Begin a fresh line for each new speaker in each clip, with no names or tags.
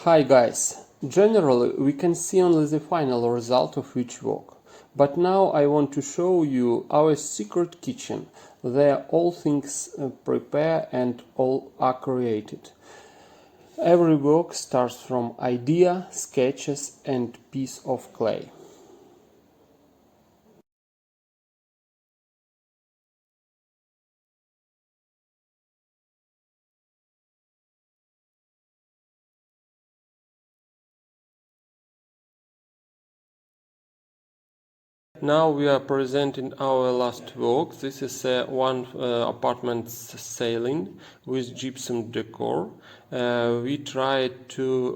Hi guys! Generally we can see only the final result of each work, but now I want to show you our secret kitchen. There all things prepare and all are created. Every work starts from idea, sketches and piece of clay. Now we are presenting our last work. This is one apartment ceiling with gypsum decor. We tried to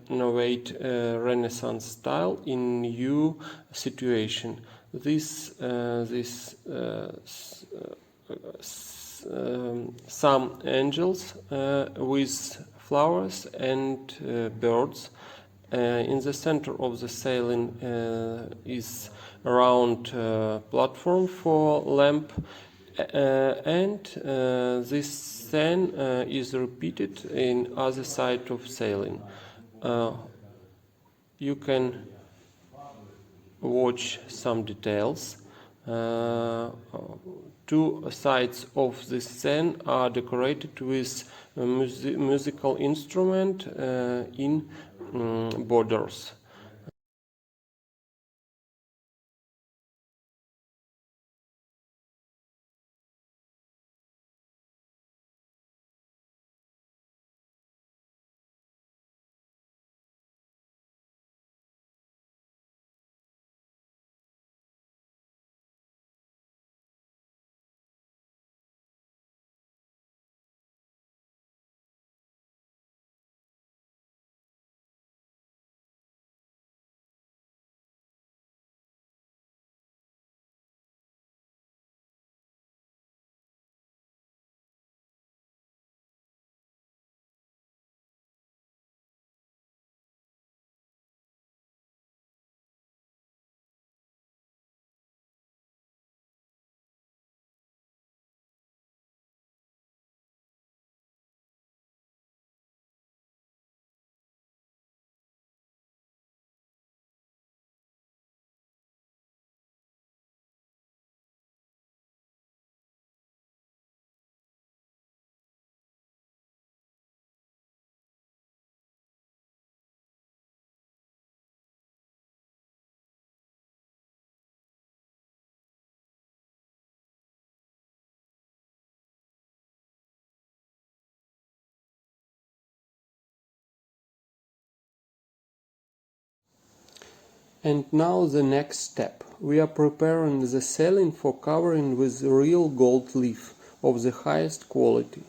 renovate Renaissance style in new situation. Some angels with flowers and birds. In the center of the ceiling is a round platform for lamp, and this scene is repeated in other side of ceiling. You can watch some details. Two sides of the scene are decorated with musical instrument in borders. And now the next step. We are preparing the ceiling for covering with real gold leaf of the highest quality.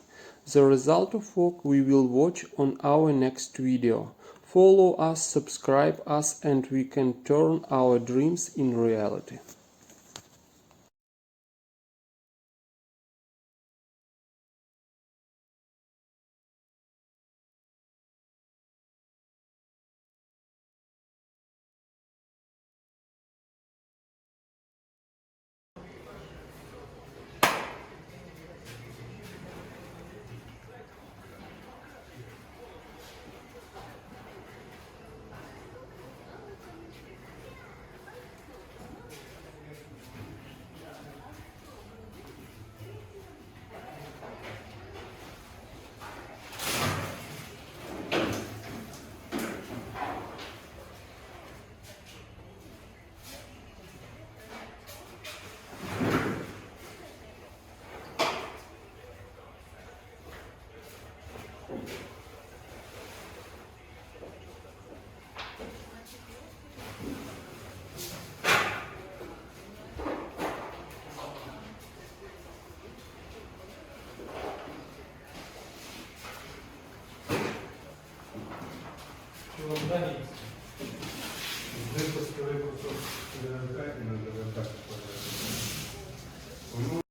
The result of work we will watch on our next video. Follow us, subscribe us, and we can turn our dreams in reality.
Выпуск кусок